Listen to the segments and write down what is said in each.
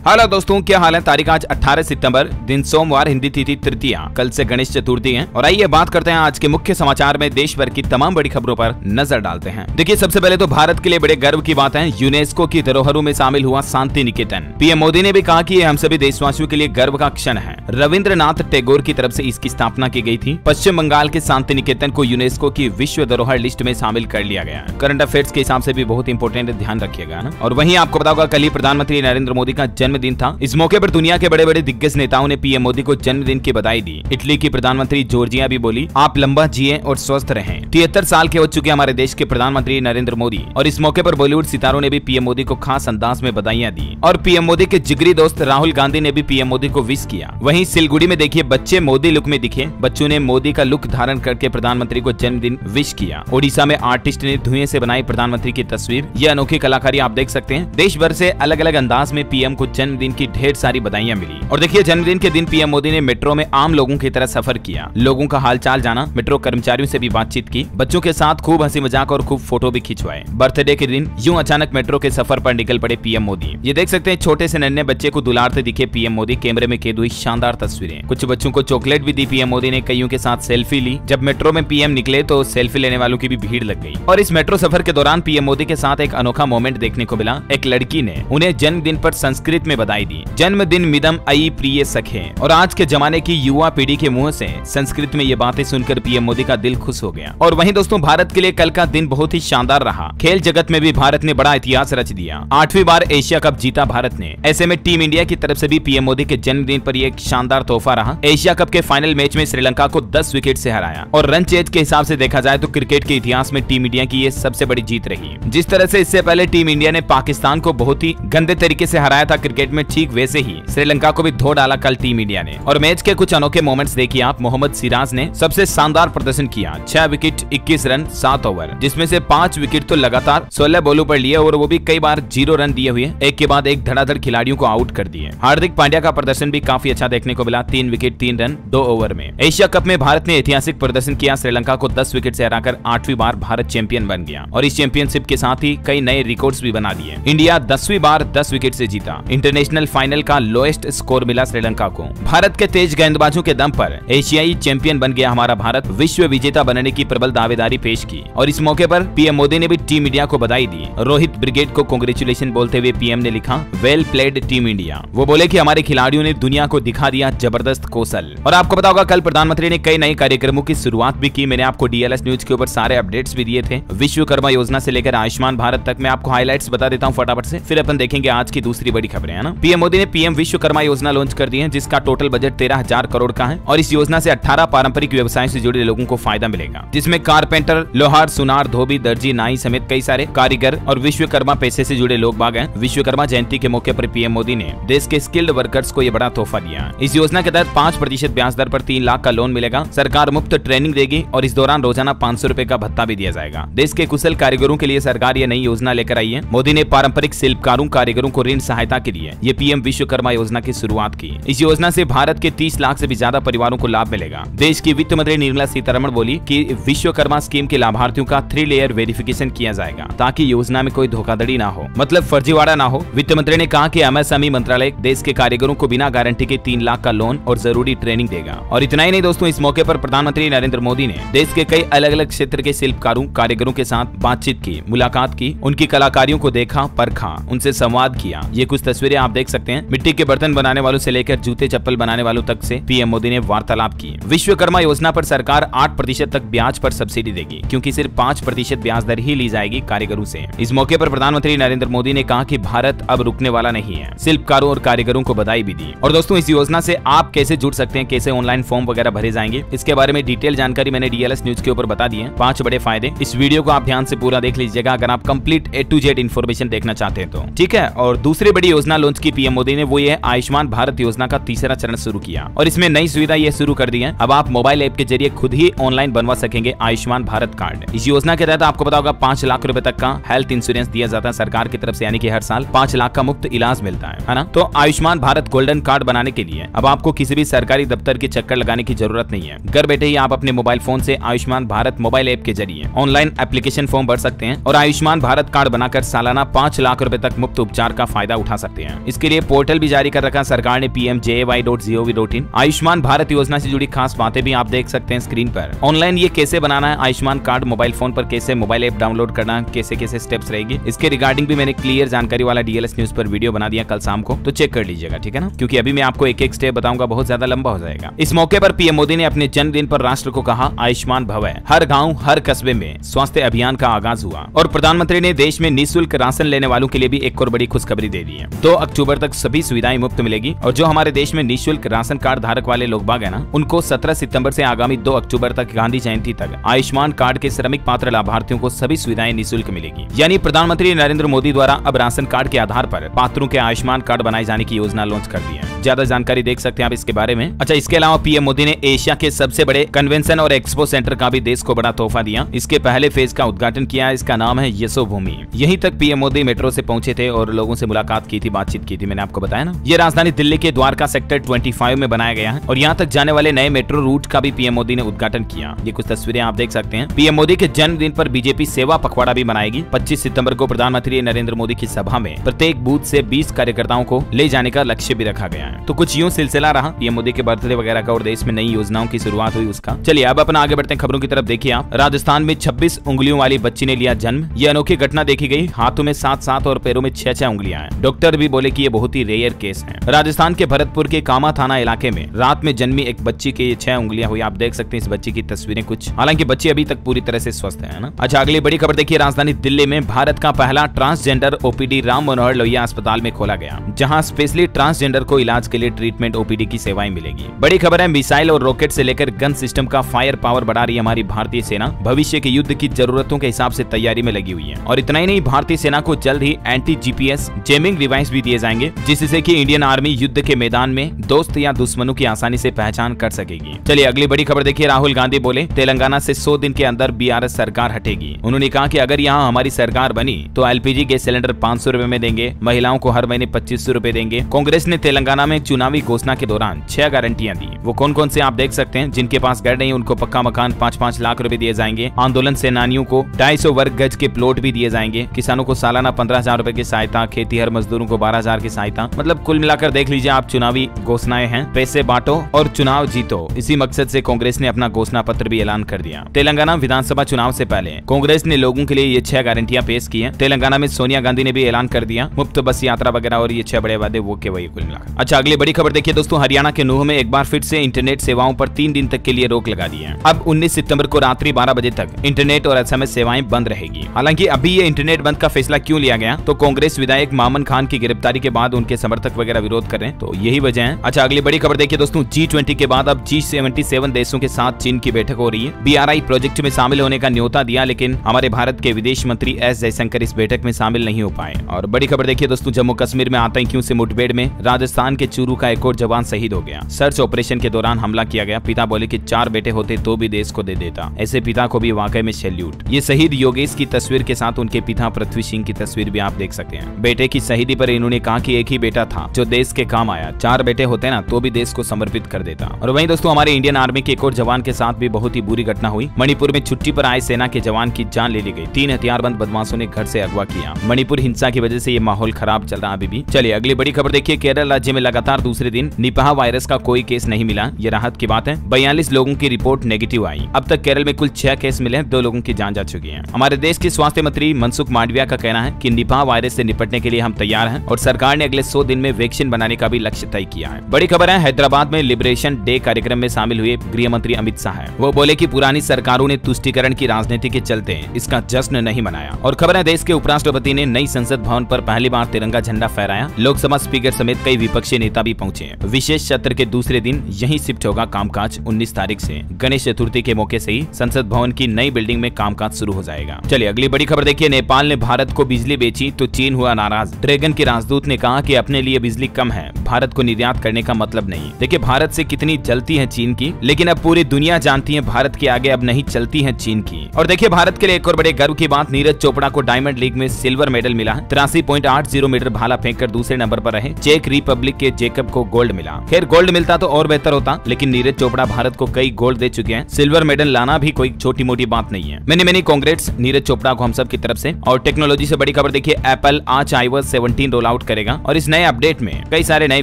Hello दोस्तों, क्या हाल है। तारीख आज 18 सितंबर, दिन सोमवार, हिंदी तिथि तृतीया, कल से गणेश चतुर्थी है। और आइए बात करते हैं आज के मुख्य समाचार में देश भर की तमाम बड़ी खबरों पर नजर डालते हैं। देखिए, सबसे पहले तो भारत के लिए बड़े गर्व की बात है, यूनेस्को की धरोहरों में शामिल हुआ शांति निकेतन। पीएम मोदी ने भी कहा कि हम सभी देशवासियों के लिए गर्व का क्षण है। रविंद्रनाथ टैगोर की तरफ से इसकी स्थापना की गई थी। पश्चिम बंगाल के शांति निकेतन को यूनेस्को की विश्व धरोहर लिस्ट में शामिल कर लिया गया। करंट अफेयर्स के हिसाब से भी बहुत इंपोर्टेंट, ध्यान रखिएगा। और वहीं आपको बताऊंगा, कल ही प्रधानमंत्री नरेंद्र मोदी का जन्मदिन था। इस मौके पर दुनिया के बड़े बड़े दिग्गज नेताओं ने पीएम मोदी को जन्मदिन की बधाई दी। इटली की प्रधानमंत्री जॉर्जिया भी बोली, आप लंबा जिए और स्वस्थ रहें। 73 साल के हो चुके हमारे देश के प्रधानमंत्री नरेंद्र मोदी। और इस मौके पर बॉलीवुड सितारों ने भी पीएम मोदी को खास अंदाज में बधाइयां दी। और पीएम मोदी के जिगरी दोस्त राहुल गांधी ने भी पीएम मोदी को विश किया। वहीं सिलगुड़ी में देखिए, बच्चे मोदी लुक में दिखे। बच्चों ने मोदी का लुक धारण करके प्रधानमंत्री को जन्मदिन विश किया। ओडिशा में आर्टिस्ट ने धुएं से बनाई प्रधानमंत्री की तस्वीर। यह अनोखी कलाकारी आप देख सकते हैं। देश भर से अलग अलग अंदाज में पीएम को जन्मदिन की ढेर सारी बधाइयां मिली। और देखिए, जन्मदिन के दिन पीएम मोदी ने मेट्रो में आम लोगों की तरह सफर किया। लोगों का हालचाल जाना, मेट्रो कर्मचारियों से भी बातचीत की, बच्चों के साथ खूब हंसी मजाक और खूब फोटो भी खिंचवाए। बर्थडे के दिन यूं अचानक मेट्रो के सफर पर निकल पड़े पीएम मोदी। ये देख सकते हैं, छोटे से नन्हे बच्चे को दुलारते दिखे पीएम मोदी। कैमरे में कैद हुई शानदार तस्वीरें। कुछ बच्चों को चॉकलेट भी दी पीएम मोदी ने। कईयों के साथ सेल्फी ली। जब मेट्रो में पीएम निकले तो सेल्फी लेने वालों की भी भीड़ लग गई। और इस मेट्रो सफर के दौरान पीएम मोदी के साथ एक अनोखा मोमेंट देखने को मिला। एक लड़की ने उन्हें जन्मदिन पर संस्कृत में बधाई दी। जन्मदिन मिदम अयि प्रिय सखे। और आज के जमाने की युवा पीढ़ी के मुंह से संस्कृत में ये बातें सुनकर पीएम मोदी का दिल खुश हो गया। और वहीं दोस्तों, भारत के लिए कल का दिन बहुत ही शानदार रहा। खेल जगत में भी भारत ने बड़ा इतिहास रच दिया। 8वीं बार एशिया कप जीता भारत ने। ऐसे में टीम इंडिया की तरफ से भी पीएम मोदी के जन्मदिन पर एक शानदार तोहफा रहा। एशिया कप के फाइनल मैच में श्रीलंका को 10 विकेट से हराया। और रन चेज के हिसाब से देखा जाए तो क्रिकेट के इतिहास में टीम इंडिया की ये सबसे बड़ी जीत रही। जिस तरह से इससे पहले टीम इंडिया ने पाकिस्तान को बहुत ही गंदे तरीके से हराया था क्रिकेट में, ठीक वैसे ही श्रीलंका को भी धो डाला कल टीम इंडिया ने। और मैच के कुछ अनोखे मोमेंट्स देखिए आप। मोहम्मद सिराज ने सबसे शानदार प्रदर्शन किया। 6 विकेट 21 रन 7 ओवर, जिसमें से 5 विकेट तो लगातार 16 बॉलों पर लिए और वो भी कई बार 0 रन दिए हुए, एक के बाद एक धड़ाधड़ खिलाड़ियों को आउट कर दिए। हार्दिक पांड्या का प्रदर्शन भी काफी अच्छा देखने को मिला। 3 विकेट 3 रन 2 ओवर में। एशिया कप में भारत ने ऐतिहासिक प्रदर्शन किया। श्रीलंका को 10 विकेट से हराकर 8वीं बार भारत चैंपियन बन गया। और इस चैंपियनशिप के साथ ही कई नए रिकॉर्ड्स भी बना दिए। इंडिया 10वीं बार 10 विकेट से जीता। इंटरनेशनल फाइनल का लोएस्ट स्कोर मिला श्रीलंका को। भारत के तेज गेंदबाजों के दम पर एशियाई चैंपियन बन गया हमारा भारत। विश्व विजेता बनने की प्रबल दावेदारी पेश की। और इस मौके पर पीएम मोदी ने भी टीम इंडिया को बधाई दी। रोहित ब्रिगेड को कांग्रेचुलेशन बोलते हुए पीएम ने लिखा, वेल प्लेड टीम इंडिया। वो बोले कि हमारे खिलाड़ियों ने दुनिया को दिखा दिया जबरदस्त कौशल। और आपको पता होगा, कल प्रधानमंत्री ने कई नए कार्यक्रमों की शुरुआत भी की। मैंने आपको डीएलएस न्यूज के ऊपर सारे अपडेट्स भी दिए थे। विश्वकर्मा योजना से लेकर आयुष्मान भारत तक मैं आपको हाईलाइट्स बता देता हूँ फटाफट से, फिर अपन देखेंगे आज की दूसरी बड़ी खबरें, है ना। पीएम मोदी ने पीएम विश्वकर्मा योजना लॉन्च कर दी है, जिसका टोटल बजट 13,000 करोड़ का है। और इस योजना से 18 पारंपरिक व्यवसायों से जुड़े लोगों को फायदा मिलेगा, जिसमें कारपेंटर, लोहार, सुनार, धोबी, दर्जी, नाई समेत कई सारे कारीगर और विश्वकर्मा पैसे से जुड़े लोग बाग हैं। विश्वकर्मा जयंती के मौके पर पीएम मोदी ने देश के स्किल्ड वर्कर्स को ये बड़ा तोहफा दिया। इस योजना के तहत 5% ब्याज दर पर 3 लाख का लोन मिलेगा। सरकार मुफ्त ट्रेनिंग देगी और इस दौरान रोजाना 500 रुपए का भत्ता भी दिया जाएगा। देश के कुशल कारीगरों के लिए सरकार ये नई योजना लेकर आई है। मोदी ने पारंपरिक शिल्पकारों, कारीगरों को ऋण सहायता के लिए ये पीएम विश्वकर्मा योजना की शुरुआत की। इस योजना से भारत के 30 लाख से भी ज्यादा परिवारों को लाभ मिलेगा। देश की वित्त मंत्री निर्मला सीतारमण बोली कि विश्वकर्मा स्कीम के लाभार्थियों का 3 लेयर वेरिफिकेशन किया जाएगा, ताकि योजना में कोई धोखाधड़ी ना हो, मतलब फर्जीवाड़ा ना हो। वित्त मंत्री ने कहा कि एमएसएमई मंत्रालय देश के कारीगरों को बिना गारंटी के 3 लाख का लोन और जरूरी ट्रेनिंग देगा। और इतना ही नहीं दोस्तों, इस मौके पर प्रधानमंत्री नरेंद्र मोदी ने देश के कई अलग अलग क्षेत्र के शिल्पकारों, कारीगरों के साथ बातचीत की, मुलाकात की, उनकी कलाकारियों को देखा, परखा, उनसे संवाद किया। ये कुछ तस्वीरें आप देख सकते हैं। मिट्टी के बर्तन बनाने वालों से लेकर जूते चप्पल बनाने वालों तक से पीएम मोदी ने वार्तालाप की। विश्वकर्मा योजना पर सरकार 8% तक ब्याज पर सब्सिडी देगी, क्योंकि सिर्फ 5% ब्याज दर ही ली जाएगी कारीगरों से। इस मौके पर प्रधानमंत्री नरेंद्र मोदी ने कहा कि भारत अब रुकने वाला नहीं है। शिल्पकारों और कारीगरों को बधाई भी दी। और दोस्तों, इस योजना से आप कैसे जुड़ सकते हैं, कैसे ऑनलाइन फॉर्म वगैरह भरे जाएंगे, इसके बारे में डिटेल जानकारी मैंने डीएलएस न्यूज के ऊपर बता दी है। 5 बड़े फायदे। इस वीडियो को आप ध्यान से पूरा देख लीजिएगा अगर आप complete A to Z information देखना चाहते हैं तो, ठीक है। और दूसरी बड़ी योजना लॉन्च की पीएम मोदी ने, वो ये आयुष्मान भारत योजना का तीसरा चरण शुरू किया। और इसमें नई सुविधा ये शुरू कर दी है। अब आप मोबाइल ऐप के जरिए खुद ही ऑनलाइन बनवा सकेंगे आयुष्मान भारत कार्ड। इस योजना के तहत आपको पता होगा 5 लाख रुपए तक का हेल्थ इंश्योरेंस दिया जाता है सरकार की तरफ से, यानी कि हर साल 5 लाख का मुफ्त इलाज मिलता है ना। तो आयुष्मान भारत गोल्डन कार्ड बनाने के लिए अब आपको किसी भी सरकारी दफ्तर के चक्कर लगाने की जरूरत नहीं है। घर बैठे ही आप अपने मोबाइल फोन से आयुष्मान भारत मोबाइल ऐप के जरिए ऑनलाइन एप्लीकेशन फॉर्म भर सकते हैं और आयुष्मान भारत कार्ड बनाकर सालाना 5 लाख रुपए तक मुफ्त उपचार का फायदा उठा सकते हैं। हैं। इसके लिए पोर्टल भी जारी कर रखा सरकार ने, pmjay.gov.in। आयुष्मान भारत योजना से जुड़ी खास बातें भी आप देख सकते हैं स्क्रीन पर। ऑनलाइन ये कैसे बनाना है, आयुष्मान कार्ड मोबाइल फोन पर कैसे मोबाइल ऐप डाउनलोड करना, कैसे कैसे स्टेप्स रहेगी, इसके रिगार्डिंग भी मैंने क्लियर जानकारी वाला DLS न्यूज पर वीडियो बना दिया कल शाम को, तो चेक कर लीजिएगा, ठीक है ना, क्योंकि अभी मैं आपको एक एक स्टेप बताऊंगा, बहुत ज्यादा लंबा हो जाएगा। इस मौके पर पीएम मोदी ने अपने जन्मदिन पर राष्ट्र को कहा, आयुष्मान भव। हर गाँव हर कस्बे में स्वास्थ्य अभियान का आगाज हुआ और प्रधानमंत्री ने देश में निःशुल्क राशन लेने वालों के लिए भी एक और बड़ी खुशखबरी दे दी है। 2 अक्टूबर तक सभी सुविधाएं मुफ्त मिलेगी और जो हमारे देश में निःशुल्क राशन कार्ड धारक वाले लोग बाग है ना, उनको 17 सितंबर से आगामी 2 अक्टूबर तक गांधी जयंती तक आयुष्मान कार्ड के श्रमिक पात्र लाभार्थियों को सभी सुविधाएं निःशुल्क मिलेगी। यानी प्रधानमंत्री नरेंद्र मोदी द्वारा अब राशन कार्ड के आधार पर पात्रों के आयुष्मान कार्ड बनाए जाने की योजना लॉन्च कर दी है। ज्यादा जानकारी देख सकते हैं आप इसके बारे में। अच्छा, इसके अलावा पीएम मोदी ने एशिया के सबसे बड़े कन्वेंशन और एक्सपो सेंटर का भी देश को बड़ा तोहफा दिया। इसके पहले फेज का उद्घाटन किया, इसका नाम है यशोभूमि। यहीं तक पीएम मोदी मेट्रो से पहुंचे थे और लोगों से मुलाकात की थी, बातचीत की थी, मैंने आपको बताया ना। ये राजधानी दिल्ली के द्वारका सेक्टर 25 में बनाया गया है और यहाँ तक जाने वाले नए मेट्रो रूट का भी पीएम मोदी ने उद्घाटन किया। ये कुछ तस्वीरें आप देख सकते हैं। पीएम मोदी के जन्मदिन पर बीजेपी सेवा पखवाड़ा भी बनाएगी। 25 सितंबर को प्रधानमंत्री नरेंद्र मोदी की सभा में प्रत्येक बूथ से 20 कार्यकर्ताओं को ले जाने का लक्ष्य भी रखा गया है। तो कुछ यूं सिलसिला रहा पीएम मोदी के बर्थडे वगैरह का और देश में नई योजनाओं की शुरुआत हुई उसका। चलिए अब अपना आगे बढ़ते हैं खबरों की तरफ। देखिए आप, राजस्थान में 26 उंगलियों वाली बच्ची ने लिया जन्म। ये अनोखी घटना देखी गई। हाथों में 7-7 और पैरों में 6-6 उंगलियां हैं। डॉक्टर भी बोले कि ये बहुत ही रेयर केस है। राजस्थान के भरतपुर के कामा थाना इलाके में रात में जन्मी एक बच्ची के 6 उंगलियां हुई। आप देख सकते हैं इस बच्ची की तस्वीरें कुछ, हालांकि बच्ची अभी तक पूरी तरह से स्वस्थ है ना। अच्छा, अगली बड़ी खबर देखिए, राजधानी दिल्ली में भारत का पहला ट्रांसजेंडर ओपीडी राम मनोहर लोहिया अस्पताल में खोला गया, जहां स्पेशली ट्रांसजेंडर को इलाज के लिए ट्रीटमेंट ओपीडी की सेवाएं मिलेगी। बड़ी खबर है, मिसाइल और रॉकेट से लेकर गन सिस्टम का फायर पावर बढ़ा रही है हमारी भारतीय सेना। भविष्य के युद्ध की जरूरतों के हिसाब से तैयारी में लगी हुई है। और इतना ही नहीं, भारतीय सेना को जल्द ही एंटी जीपीएस जेमिंग डिवाइस भी दिए जाएंगे, जिससे कि इंडियन आर्मी युद्ध के मैदान में दोस्त या दुश्मनों की आसानी से पहचान कर सकेगी। चलिए अगली बड़ी खबर देखिए, राहुल गांधी बोले तेलंगाना से 100 दिन के अंदर बीआरएस सरकार हटेगी। उन्होंने कहा कि अगर यहाँ हमारी सरकार बनी तो एलपीजी गैस सिलेंडर 500 रुपए में देंगे, महिलाओं को हर महीने 2500 रुपए देंगे। कांग्रेस ने तेलंगाना में चुनावी घोषणा के दौरान 6 गारंटियां दी। वो कौन कौन से आप देख सकते हैं। जिनके पास घर नहीं उनको पक्का मकान 5-5 लाख रुपए दिए जाएंगे। आंदोलन सेनानियों को 250 वर्ग गज के प्लॉट भी दिए जाएंगे। किसानों को सालाना 15,000 रुपए की सहायता, खेतीहर मजदूरों को 12,000 की सहायता। मतलब कुल मिलाकर देख लीजिए आप, चुनावी घोषणाएं हैं, पैसे बांटो और चुनाव जीतो। इसी मकसद से कांग्रेस ने अपना घोषणा पत्र भी ऐलान कर दिया। तेलंगाना विधानसभा चुनाव से पहले कांग्रेस ने लोगों के लिए ये 6 गारंटियां पेश की है। तेलंगाना में सोनिया गांधी ने भी ऐलान कर दिया, मुफ्त बस यात्रा वगैरह और ये 6 बड़े वादे वो के वही कुल मिलाकर। अच्छा, अगली बड़ी खबर देखिए दोस्तों, हरियाणा के नूह में एक बार फिर से इंटरनेट सेवाओं पर 3 दिन तक के लिए रोक लगा दी है। अब 19 सितंबर को रात्रि 12 बजे तक इंटरनेट और एसएमएस सेवाएं बंद रहेगी। हालांकि अभी ये इंटरनेट बंद का फैसला क्यों लिया गया, तो कांग्रेस विधायक मामन खान की गिरफ्तारी के बाद उनके समर्थक वगैरह विरोध कर रहे हैं, तो यही वजह है। अच्छा, अगली बड़ी खबर देखिए दोस्तों, G20 के बाद अब G77 देशों के साथ चीन की बैठक हो रही है। BRI प्रोजेक्ट में शामिल होने का न्योता दिया, लेकिन हमारे भारत के विदेश मंत्री एस जयशंकर इस बैठक में शामिल नहीं हो पाए। और बड़ी खबर देखिए दोस्तों, जम्मू कश्मीर में आतंकियों से मुठभेड़ में राजस्थान के चूरू का एक और जवान शहीद हो गया। सर्च ऑपरेशन के दौरान हमला किया गया। पिता बोले कि 4 बेटे होते तो भी देश को दे देता। ऐसे पिता को भी वाकई में सैल्यूट। ये शहीद योगेश की तस्वीर के साथ उनके पिता पृथ्वी सिंह की तस्वीर भी आप देख सकते हैं। बेटे की शहीदी पर इन्होंने कहा कि एक ही बेटा था जो देश के काम आया, 4 बेटे होते ना तो भी देश को समर्पित कर देता। और वहीं दोस्तों, हमारे इंडियन आर्मी के एक और जवान के साथ भी बहुत ही बुरी घटना हुई। मणिपुर में छुट्टी पर आए सेना के जवान की जान ले ली गई। 3 हथियारबंद बदमाशों ने घर से अगवा किया। मणिपुर हिंसा की वजह से ये माहौल खराब चल रहा अभी भी। चलिए अगली बड़ी खबर देखिए, केरल राज्य में लगातार दूसरे दिन निपाह वायरस का कोई केस नहीं मिला। ये राहत की बात है। 42 लोगों की रिपोर्ट नेगेटिव आई। अब तक केरल में कुल 6 केस मिले, 2 लोगों की जान जा चुकी है। हमारे देश के स्वास्थ्य मंत्री मनसुख मांडविया का कहना है कि निपाह वायरस से निपटने के लिए हम तैयार हैं और सरकार ने अगले 100 दिन में वैक्सीन बनाने का भी लक्ष्य तय किया है। बड़ी खबर है, हैदराबाद में लिबरेशन डे कार्यक्रम में शामिल हुए गृह मंत्री अमित शाह। वो बोले कि पुरानी सरकारों ने तुष्टीकरण की राजनीति के चलते इसका जश्न नहीं मनाया। और खबर है, देश के उपराष्ट्रपति ने नई संसद भवन पर पहली बार तिरंगा झंडा फहराया। लोकसभा स्पीकर समेत कई विपक्षी नेता भी पहुंचे। विशेष सत्र के दूसरे दिन यहीं शिफ्ट होगा कामकाज। 19 तारीख से गणेश चतुर्थी के मौके से ही संसद भवन की नई बिल्डिंग में कामकाज शुरू हो जाएगा। चलिए अगली बड़ी खबर देखिए, नेपाल ने भारत को बिजली बेची तो चीन हुआ नाराज। ड्रैगन के राजदूत ने कहा कि अपने लिए बिजली कम है, भारत को निर्यात करने का मतलब नहीं। देखिए भारत से कितनी जलती है चीन की, लेकिन अब पूरी दुनिया जानती है भारत के आगे अब नहीं चलती है चीन की। और देखिए भारत के लिए एक और बड़े गर्व की बात, नीरज चोपड़ा को डायमंड लीग में सिल्वर मेडल मिला है। 83.80 मीटर भाला फेंककर दूसरे नंबर पर रहे। चेक रिपब्लिक के जेकब को गोल्ड मिला। खैर गोल्ड मिलता तो और बेहतर होता, लेकिन नीरज चोपड़ा भारत को कई गोल्ड दे चुके हैं। सिल्वर मेडल लाना भी कोई छोटी मोटी बात नहीं है। मैंने कांग्रेट्स नीरज चोपड़ा को हम सब की तरफ से। और टेक्नोलॉजी से बड़ी खबर देखिए, एप्पल आज iOS 17 रोल आउट करेगा और इस नए अपडेट में कई सारे नए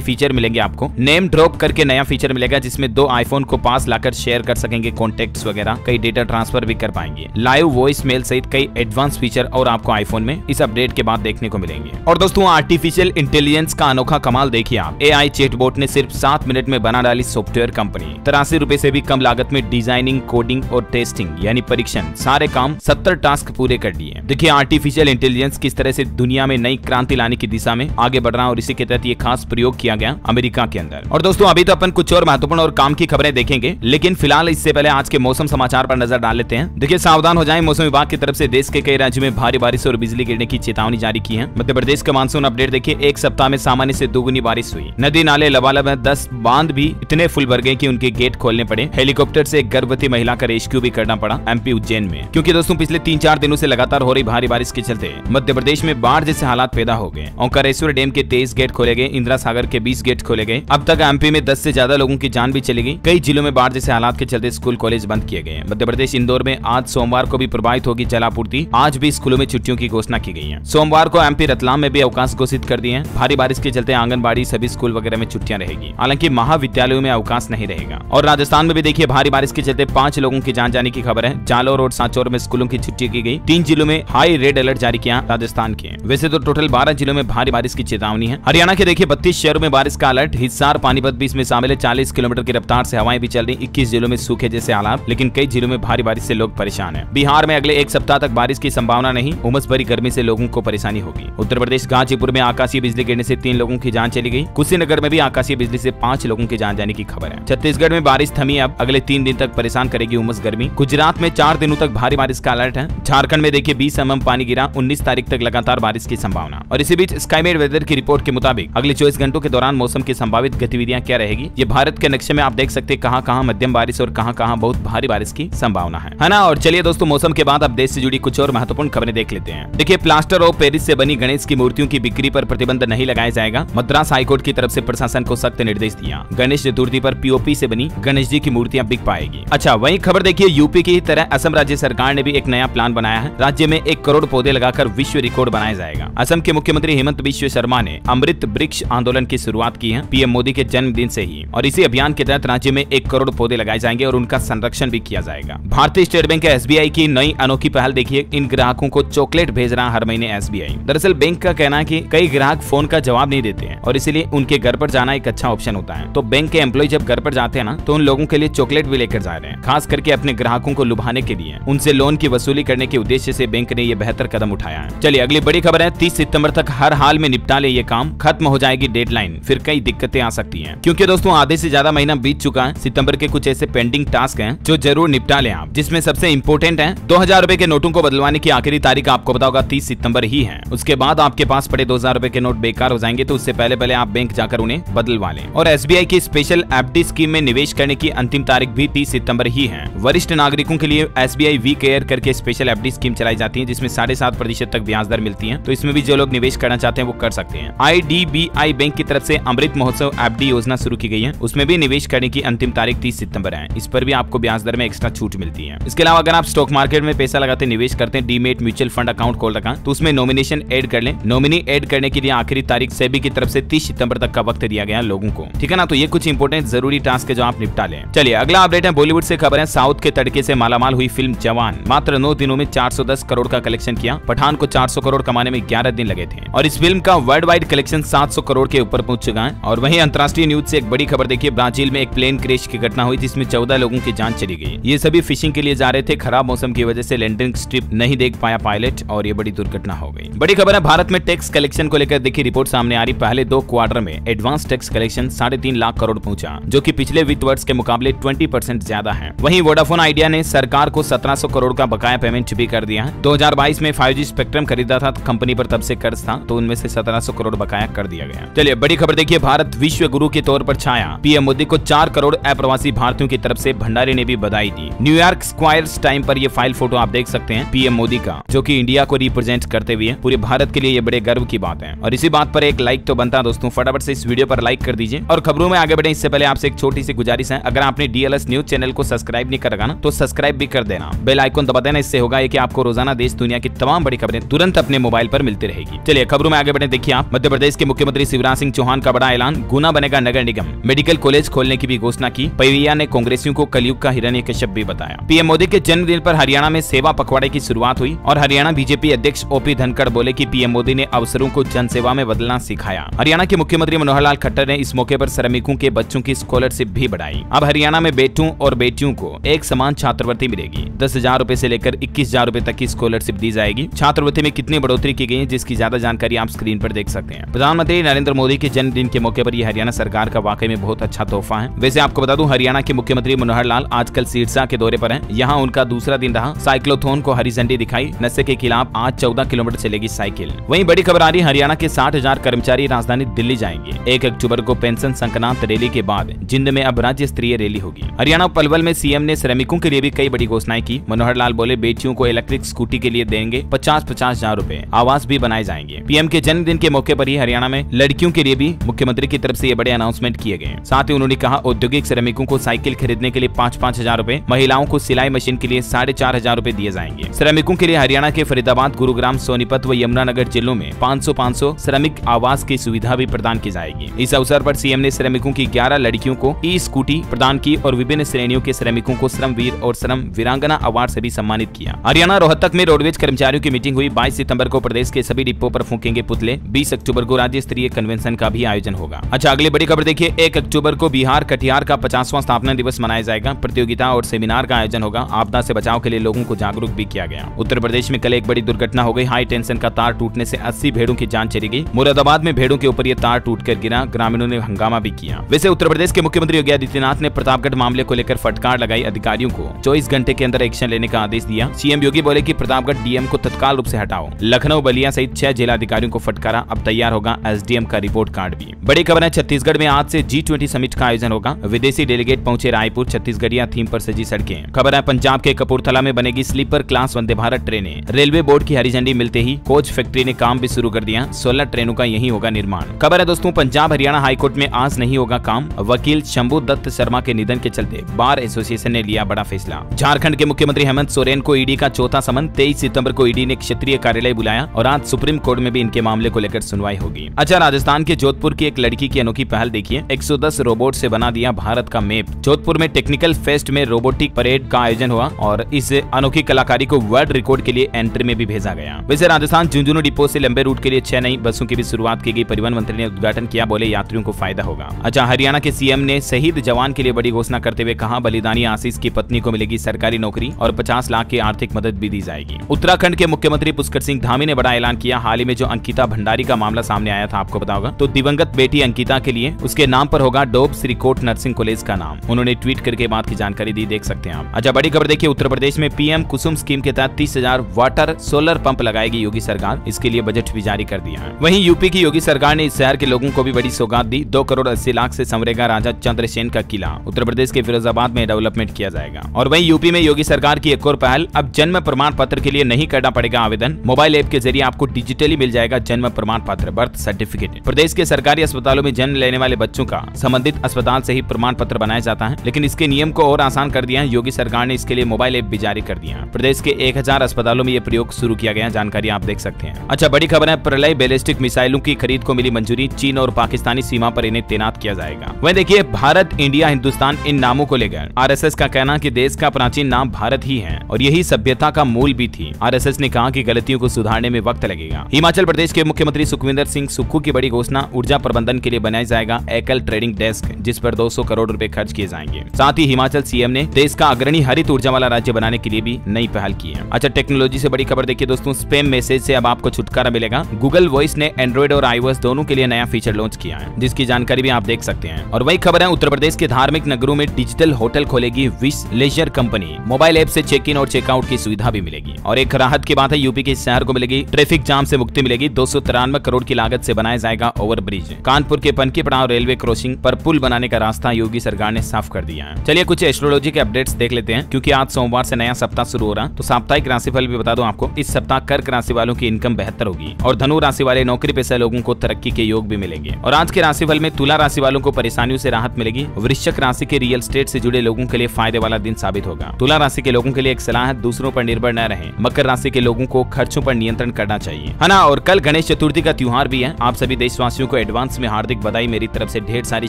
फीचर मिलेंगे आपको। नेम ड्रॉप करके नया फीचर मिलेगा जिसमें 2 आईफोन को पास लाकर शेयर कर सकेंगे, कॉन्टेक्ट्स वगैरह, कई डेटा ट्रांसफर भी कर पाएंगे। लाइव वॉइस मेल सहित कई एडवांस फीचर और आपको आईफोन में इस अपडेट के बाद देखने को मिलेंगे। और दोस्तों आर्टिफिशियल इंटेलिजेंस का अनोखा कमाल देखिए आप। AI चैटबॉट ने सिर्फ 7 मिनट में बना डाली सॉफ्टवेयर कंपनी। 83 रुपए से भी कम लागत में डिजाइनिंग, कोडिंग और टेस्टिंग यानी परीक्षण सारे काम 70 टास्क पूरे कर लिए। देखिए आर्टिफिशियल इंटेलिजेंस किस तरह से दुनिया में नई क्रांति लाने की दिशा में आगे बढ़ रहा है और इसी के तहत ये खास प्रयोग किया गया अमेरिका के अंदर। और दोस्तों अभी तो अपन कुछ और महत्वपूर्ण और काम की खबरें देखेंगे, लेकिन फिलहाल इससे पहले आज के मौसम समाचार पर नजर डाल लेते हैं। देखिए सावधान हो जाएं, मौसम विभाग की तरफ से देश के कई राज्यों में भारी बारिश और बिजली गिरने की चेतावनी जारी की है। मध्य प्रदेश का मानसून अपडेट देखिए, एक सप्ताह में सामान्य से दोगुनी बारिश हुई। नदी नाले लबालब है, 10 बांध भी इतने फुल भर गए कि उनके गेट खोलने पड़े। हेलीकॉप्टर से एक गर्भवती महिला का रेस्क्यू भी करना पड़ा MP उज्जैन में, क्योंकि दोस्तों पिछले 3-4 दिनों से लगातार हो रही भारी बारिश के चलते मध्य प्रदेश में बाढ़ जैसे हालात पैदा हो गए। ओंकारेश्वर डैम के 23 गेट खोले गए, इंदिरा सागर के 20 गेट खोले गए। अब तक MP में 10 से ज्यादा लोगों की जान भी चली गई। कई जिलों में बाढ़ जैसे हालात के चलते स्कूल कॉलेज बंद किए गए। मध्य प्रदेश इंदौर में आज सोमवार को भी प्रभावित होगी जलापूर्ति। आज भी स्कूलों में छुट्टियों की घोषणा की गई है। सोमवार को MP रतलाम में भी अवकाश घोषित कर दिए हैं। भारी बारिश के चलते आंगनबाड़ी, सभी स्कूल वगैरह में छुट्टियां रहेगी। हालांकि महाविद्यालयों में अवकाश नहीं रहेगा। और राजस्थान में भी देखिए भारी बारिश के चलते 5 लोगों की जान जाने की खबर है। जालोर और सांचौर में स्कूलों की छुट्टी की गई। 3 जिलों में हाई रेड अलर्ट जारी किया राजस्थान के। वैसे तो टोटल 12 जिलों में भारी बारिश की चेतावनी है। हरियाणा के देखिए 32 शहरों में बारिश का अलर्ट। हिसार, पानीपत भी इसमें शामिल है। 40 किलोमीटर की रफ्तार से हवाएं भी चल रही। 21 जिलों में सूखे जैसे हालात, लेकिन कई जिलों में भारी बारिश से लोग परेशान हैं। बिहार में अगले 1 सप्ताह तक बारिश की संभावना नहीं। उमस भरी गर्मी से लोगों को परेशानी होगी। उत्तर प्रदेश गाजीपुर में आकाशीय बिजली गिरने से 3 लोगों की जान चली गई। कुशीनगर में भी आकाशीय बिजली से 5 लोगों की जान जाने की खबर है। छत्तीसगढ़ में बारिश थमी, अब अगले 3 दिन तक परेशान करेगी उमस गर्मी। गुजरात में 4 दिनों तक भारी बारिश का अलर्ट है। झारखंड में देखिए 20 mm पानी गिरा। 19 तारीख तक लगातार बारिश की संभावना। और इसी बीच स्काईमेट वेदर की रिपोर्ट के मुताबिक अगले 24 घंटों के दौरान मौसम की संभावित गतिविधियां क्या रहेगी, ये भारत के नक्शे में आप देख सकते हैं कहां-कहां मध्यम बारिश और कहां-कहां बहुत भारी बारिश की संभावना है ना। और चलिए दोस्तों मौसम के बाद अब देश से जुड़ी कुछ और महत्वपूर्ण खबरें देख लेते हैं। देखिए प्लास्टर ऑफ पेरिस से बनी गणेश की मूर्तियों की बिक्री पर प्रतिबंध नहीं लगाया जाएगा। मद्रास हाईकोर्ट की तरफ से प्रशासन को सख्त निर्देश दिया। गणेश चतुर्थी पर POP से बनी गणेश जी की मूर्तियां बिक पाएगी। अच्छा वही खबर देखिए, यूपी की तरह असम राज्य सरकार ने भी एक नया प्लान बनाया है। राज्य में 1 करोड़ पौधे लगाकर विश्व रिकॉर्ड बनाया जाएगा। असम के मुख्यमंत्री हेमंत बिश्व शर्मा ने अमृत वृक्ष आंदोलन की शुरुआत की है PM मोदी के जन्मदिन से ही। और इसी अभियान के तहत राज्य में 1 करोड़ पौधे लगाए जाएंगे और उनका संरक्षण भी किया जाएगा। भारतीय स्टेट बैंक SBI की नई अनोखी पहल देखिए, इन ग्राहकों को चॉकलेट भेज रहा हर महीने SBI। दरअसल बैंक का कहना है कि कई ग्राहक फोन का जवाब नहीं देते हैं और इसीलिए उनके घर पर जाना एक अच्छा ऑप्शन होता है। तो बैंक के एम्प्लॉय जब घर पर जाते हैं ना, तो उन लोगों के लिए चॉकलेट भी लेकर जा रहे हैं, खास करके अपने ग्राहकों को लुभाने के लिए। उनसे लोन की वसूली करने के उद्देश्य से बैंक ने ये बेहतर कदम उठाया है। चलिए अगली बड़ी खबर है, 30 सितंबर तक हर हाल में निपटा ले ये काम, खत्म हो जाएगी डेडलाइन, फिर कई दिक्कतें आ सकती हैं। क्योंकि दोस्तों आधे से ज्यादा महीना बीत चुका है। सितंबर के कुछ ऐसे पेंडिंग टास्क हैं जो जरूर निपटा लें आप, जिसमें सबसे इंपोर्टेंट है 2000 रुपए के नोटों को बदलवाने की आखिरी तारीख आपको पता होगा 30 सितंबर ही है। उसके बाद आपके पास पड़े 2000 रुपए के नोट बेकार हो जाएंगे, तो उससे पहले आप बैंक जाकर उन्हें बदलवा लें। और SBI की स्पेशल FD स्कीम में निवेश करने की अंतिम तारीख भी 30 सितंबर ही है। वरिष्ठ नागरिकों के लिए SBI वी केयर करके स्पेशल FD स्कीम चलाई जाती है, जिसमें 7.5% तक ब्याज दर मिलती है। तो इसमें भी जो लोग निवेश करना चाहते हैं वो कर सकते हैं। IDBI बैंक की तरफ से अमृत महोत्सव FD योजना शुरू की गई है। उसमें भी निवेश करने की अंतिम तारीख 30 सितंबर है। इस पर भी आपको ब्याज दर में एक्स्ट्रा छूट मिलती है। इसके अलावा अगर आप स्टॉक मार्केट में पैसा लगाते निवेश करते हैं, डीमेट म्यूचुअल फंड अकाउंट खोल रखा, तो उसमें नॉमिनेशन ऐड कर लें। नॉमिनी ऐड करने के लिए आखिरी तारीख सेबी की तरफ से 30 सितंबर तक का वक्त दिया गया लोगों को, ठीक है ना। तो ये कुछ इंपोर्टेंट जरूरी टास्क है जो आप निपटा लें। चलिए अगला अपडेट है बॉलीवुड से खबर है। साउथ के तड़के से मालामाल हुई फिल्म जवान मात्र 9 दिनों में 410 करोड़ का कलेक्शन किया। पठान को 400 करोड़ कमाने में 11 दिन लगे थे और इस फिल्म का वर्ल्ड वाइड कलेक्शन 700 करोड़ के ऊपर पहुंच चुका है। और वहीं अंतर्राष्ट्रीय न्यूज से एक बड़ी खबर देखिए, ब्राजील में एक प्लेन क्रैश की घटना हुई जिसमें 14 लोगों की जान चली गई। ये सभी फिशिंग के लिए जा रहे थे। खराब मौसम की वजह से लैंडिंग स्ट्रिप नहीं देख पाया पायलट और ये बड़ी दुर्घटना हो गई। बड़ी खबर है भारत में टैक्स कलेक्शन को लेकर देखिए रिपोर्ट सामने आ रही। पहले 2 क्वार्टर में advance tax collection 3.5 lakh crore पहुंचा, जो कि पिछले वित्त वर्ष के मुकाबले 20% ज्यादा है। वहीं वोडाफोन आइडिया ने सरकार को 1700 करोड़ का बकाया पेमेंट भी कर दिया है। 2022 में 5G स्पेक्ट्रम खरीदा था कंपनी पर, तब से कर्ज था, तो उनमें से 1700 करोड़ बकाया कर दिया गया। चलिए बड़ी अगली खबर देखिए, भारत विश्व गुरु के तौर पर छाया, पीएम मोदी को 4 करोड़ अप्रवासी भारतीयों की तरफ से भंडारी ने भी बधाई दी। न्यूयॉर्क स्क्वायर्स टाइम पर ये फाइल फोटो आप देख सकते हैं पीएम मोदी का, जो कि इंडिया को रिप्रेजेंट करते हुए पूरे भारत के लिए ये बड़े गर्व की बात है। और इसी बात पर एक लाइक तो बनता है दोस्तों, फटाफट से इस वीडियो पर लाइक कर दीजिए। और खबरों में आगे बढ़े इससे पहले आपसे एक छोटी सी गुजारिश है, अगर आपने डीएलएस न्यूज चैनल को सब्सक्राइब नहीं कर रखा ना तो सब्सक्राइब भी कर देना, बेल आइकन दबा देना। इससे होगा कि आपको रोजाना देश दुनिया की तमाम बड़ी खबरें तुरंत अपने मोबाइल पर मिलती रहेगी। चलिए खबरों में आगे बढ़े। देखिए आप, मध्य प्रदेश के मुख्यमंत्री शिवराज सिंह चौहान का बड़ा ऐलान, गुना बनेगा नगर निगम, मेडिकल कॉलेज खोलने की भी घोषणा की। पवैया ने कांग्रेसियों को कलयुग का हिरण्यकश्यप भी बताया। पीएम मोदी के जन्मदिन पर हरियाणा में सेवा पखवाड़े की शुरुआत हुई और हरियाणा बीजेपी अध्यक्ष ओपी धनखड़ बोले कि पीएम मोदी ने अवसरों को जनसेवा में बदलना सिखाया। हरियाणा के मुख्यमंत्री मनोहर लाल खट्टर ने इस मौके पर श्रमिकों के बच्चों की स्कॉलरशिप भी बढ़ाई। अब हरियाणा में बेटों और बेटियों को एक समान छात्रवृत्ति मिलेगी। 10,000 रूपए से लेकर 21,000 रूपए तक की स्कॉलरशिप दी जाएगी। छात्रवृत्ति में कितनी बढ़ोतरी की गई है, जिसकी ज्यादा जानकारी आप स्क्रीन पर देख सकते हैं। प्रधानमंत्री नरेंद्र मोदी के जन्मदिन के मौके पर यह हरियाणा सरकार का वाकई में बहुत अच्छा तोहफा है। वैसे आपको बता दूं, हरियाणा के मुख्यमंत्री मनोहर लाल आजकल सिरसा के दौरे पर हैं। यहाँ उनका दूसरा दिन रहा। साइक्लोथॉन को हरी झंडी दिखाई। नशे के खिलाफ आज 14 किलोमीटर चलेगी साइकिल। वहीं बड़ी खबर आ रही, हरियाणा के 60,000 कर्मचारी राजधानी दिल्ली जाएंगे। 1 अक्टूबर को पेंशन संक्रांत रैली के बाद जिंद में अब राज्य स्तरीय रैली होगी। हरियाणा पलवल में सीएम ने श्रमिकों के लिए भी कई बड़ी घोषणाएं की। मनोहर लाल बोले, बेटियों को इलेक्ट्रिक स्कूटी के लिए देंगे 50,000 रूपए, आवास भी बनाए जाएंगे। पीएम के जन्मदिन के मौके पर ही हरियाणा में लड़कियों के लिए भी मुख्यमंत्री की तरफ से ये बड़े अनाउंसमेंट किए गए। साथ ही उन्होंने कहा, औद्योगिक श्रमिकों को साइकिल खरीदने के लिए 5,000 रूपए, महिलाओं को सिलाई मशीन के लिए 4,500 रूपए दिए जाएंगे। श्रमिकों के लिए हरियाणा के फरीदाबाद, गुरुग्राम, सोनीपत व यमुनानगर जिलों में 500 श्रमिक आवास की सुविधा भी प्रदान की जाएगी। इस अवसर पर सीएम ने श्रमिकों की 11 लड़कियों को ई स्कूटी प्रदान की और विभिन्न श्रेणियों के श्रमिकों को श्रमवीर और श्रम वीरांगना अवार्ड से भी सम्मानित किया। हरियाणा रोहतक में रोडवेज कर्मचारियों की मीटिंग हुई। 22 सितंबर को प्रदेश के सभी डिपो पर फूकेंगे पुतले। 20 अक्टूबर को राज्य स्तरीय कन्वेंशन का भी आयोजन होगा। अच्छा, अगली बड़ी खबर देखिए, 1 अक्टूबर को बिहार कटिहार का 50वां स्थापना दिवस मनाया जाएगा। प्रतियोगिता और सेमिनार का आयोजन होगा। आपदा से बचाव के लिए लोगों को जागरूक भी किया गया। उत्तर प्रदेश में कल एक बड़ी दुर्घटना हो गई। हाई टेंशन का तार टूटने से 80 भेड़ों की जान चली गई। मुरादाबाद में भेड़ों के ऊपर यह तार टूटकर गिरा। ग्रामीणों ने हंगामा भी किया। वैसे उत्तर प्रदेश के मुख्यमंत्री योगी आदित्यनाथ ने प्रतापगढ़ मामले को लेकर फटकार लगाई। अधिकारियों को 24 घंटे के अंदर एक्शन लेने का आदेश दिया। सीएम योगी बोले कि प्रतापगढ़ डीएम को तत्काल रूप से हटाओ। लखनऊ, बलिया सहित 6 जिला अधिकारियों को फटकारा। अब तैयार होगा एसडीएम का रिपोर्ट कार्ड भी। बड़ी खबर है, छत्तीसगढ़ में आज से G20 समिट का आयोजन होगा। विदेशी डेलीगेट पहुंचे रायपुर। छत्तीसगढ़िया थीम पर सजी सड़कें। खबर है, पंजाब के कपूरथला में बनेगी स्लीपर क्लास वंदे भारत ट्रेनें। रेलवे बोर्ड की हरी झंडी मिलते ही कोच फैक्ट्री ने काम भी शुरू कर दिया। 16 ट्रेनों का यही होगा निर्माण। खबर है दोस्तों, पंजाब हरियाणा हाईकोर्ट में आज नहीं होगा काम। वकील शंभू दत्त शर्मा के निधन के चलते बार एसोसिएशन ने लिया बड़ा फैसला। झारखंड के मुख्यमंत्री हेमंत सोरेन को ईडी का चौथा समन। 23 सितंबर को ईडी ने क्षेत्रीय कार्यालय बुलाया और आज सुप्रीम कोर्ट में भी इनके मामले को लेकर सुनवाई होगी। अच्छा, राजस्थान के जोधपुर की एक लड़की की अनोखी पहल देखिए। 110 रोबोट से बना दिया भारत का मैप। जोधपुर में टेक्निकल फेस्ट में रोबोटिक परेड का आयोजन हुआ और इस अनोखी कलाकारी को वर्ल्ड रिकॉर्ड के लिए एंट्री में भी भेजा गया। वैसे राजस्थान झुंझुनू डिपो से लंबे रूट के लिए 6 नई बसों की भी शुरुआत की गई। परिवहन मंत्री ने उद्घाटन किया, बोले यात्रियों को फायदा होगा। अच्छा, हरियाणा के सीएम ने शहीद जवान के लिए बड़ी घोषणा करते हुए कहा, बलिदानी आशीष की पत्नी को मिलेगी सरकारी नौकरी और 50 लाख की आर्थिक मदद भी दी जाएगी। उत्तराखंड के मुख्यमंत्री पुष्कर सिंह धामी ने बड़ा ऐलान किया। हाल ही में जो अंकिता भंडारी का मामला सामने आया था, आपको पता होगा, तो दिवंगत बेटी अंकिता के लिए उसके नाम पर होगा डोब श्रीकोट नर्सिंग कॉलेज का नाम। उन्होंने ट्वीट करके बात की जानकारी दी, देख सकते हैं आप। अच्छा, बड़ी खबर देखिए, उत्तर प्रदेश में पीएम कुसुम स्कीम के तहत 30,000 वाटर सोलर पंप लगाएगी योगी सरकार। इसके लिए बजट भी जारी कर दिया है। वहीं यूपी की योगी सरकार ने इस शहर के लोगों को भी बड़ी सौगात दी। 2 करोड़ 80 लाख से संवरेगा राजा चंद्रसेन का किला। उत्तर प्रदेश के फिरोजाबाद में डेवलपमेंट किया जाएगा। और वहीं यूपी में योगी सरकार की एक और पहल, अब जन्म प्रमाण पत्र के लिए नहीं करना पड़ेगा आवेदन। मोबाइल ऐप के जरिए आपको डिजिटली मिल जाएगा जन्म प्रमाण पत्र, बर्थ सर्टिफिकेट। प्रदेश के सरकारी अस्पतालों में जन्म लेने वाले बच्चों का संबंधित अस्पताल से ही प्रमाण पत्र बनाया जाता है, लेकिन इसके नियम को और आसान कर दिया है। योगी सरकार ने इसके लिए मोबाइल ऐप भी जारी कर दिया। प्रदेश के 1000 अस्पतालों में यह प्रयोग शुरू किया गया, जानकारी आप देख सकते हैं। अच्छा, बड़ी खबर है, प्रलय बैलिस्टिक मिसाइलों की खरीद को मिली मंजूरी। चीन और पाकिस्तानी सीमा पर इन्हें तैनात किया जाएगा। वहीं देखिए, भारत, इंडिया, हिंदुस्तान, इन नामों को लेकर आरएसएस का कहना कि देश का प्राचीन नाम भारत ही है और यही सभ्यता का मूल भी थी। आरएसएस ने कहा कि गलतियों को सुधारने में वक्त लगेगा। हिमाचल प्रदेश के मुख्यमंत्री सुखविंदर सिंह सुक्खू की बड़ी घोषणा, ऊर्जा प्रबंधन के लिए बनाया जाएगा एकल ट्रेडिंग डेस्क, जिस पर 200 करोड़ रुपए खर्च किए जाएंगे। साथ ही हिमाचल सीएम ने देश का अग्रणी हरित ऊर्जा वाला राज्य बनाने के लिए भी नई पहल की है। अच्छा, टेक्नोलॉजी से बड़ी खबर देखिए दोस्तों, स्पैम मैसेज से अब आपको छुटकारा मिलेगा। गूगल वॉइस ने एंड्रॉइड और iOS दोनों के लिए नया फीचर लॉन्च किया है, जिसकी जानकारी भी आप देख सकते हैं। और वही खबर है, उत्तर प्रदेश के धार्मिक नगरों में डिजिटल होटल खोलेगी विश लेजर कंपनी। मोबाइल ऐप से चेक इन और चेकआउट की सुविधा भी मिलेगी। और एक राहत की बात है, यूपी के शहर को मिलेगी ट्रैफिक जाम से मुक्ति मिलेगी। 293 करोड़ की लागत से बनाया जाएगा ओवर ब्रिज, कानपुर के पनकी पड़ाव रेलवे क्रॉसिंग पर पुल बनाने का रास्ता योगी सरकार ने साफ कर दिया है। चलिए कुछ एस्ट्रोलॉजी के अपडेट्स देख लेते हैं, क्योंकि आज सोमवार से नया सप्ताह शुरू हो रहा। तो साप्ताहिक राशिफल भी बता दूं आपको, इस सप्ताह कर्क राशि वालों की इनकम बेहतर होगी और धनु राशि वाले नौकरी पेशा लोगों को तरक्की के योग भी मिलेंगे। और आज के राशिफल में तुला राशि वालों को परेशानियों से राहत मिलेगी। वृश्चिक राशि के रियल एस्टेट से जुड़े लोगों के लिए फायदे वाला दिन साबित होगा। तुला राशि के लोगों के लिए एक सलाह है, दूसरों पर निर्भर न रहें। मकर राशि के लोगों को खर्चों पर नियंत्रण करना चाहिए, है ना। और कल गणेश चतुर्थी का त्योहार भी है। आप सभी देशवासियों को एडवांस में हार्दिक बधाई, मेरी तरफ से ढेर सारी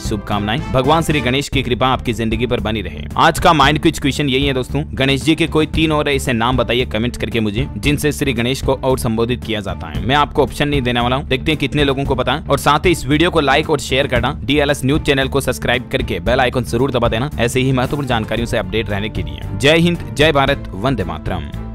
शुभकामनाएं। भगवान श्री गणेश की कृपा आपकी जिंदगी पर बनी रहे। आज का माइंड क्विज क्वेश्चन यही है दोस्तों, गणेश जी के कोई 3 और ऐसे नाम बताइए कमेंट करके मुझे, जिनसे श्री गणेश को और संबोधित किया जाता है। मैं आपको ऑप्शन नहीं देने वाला हूँ, देखते हैं कितने लोगों को पता है। और साथ ही इस वीडियो को लाइक और शेयर करना, DLS न्यूज चैनल को सब्सक्राइब करके बेल आइकन जरूर दबा देना, ऐसे ही महत्वपूर्ण जानकारियों से अपडेट रहने के लिए। जय हिंद, जय भारत, वंदे मातरम।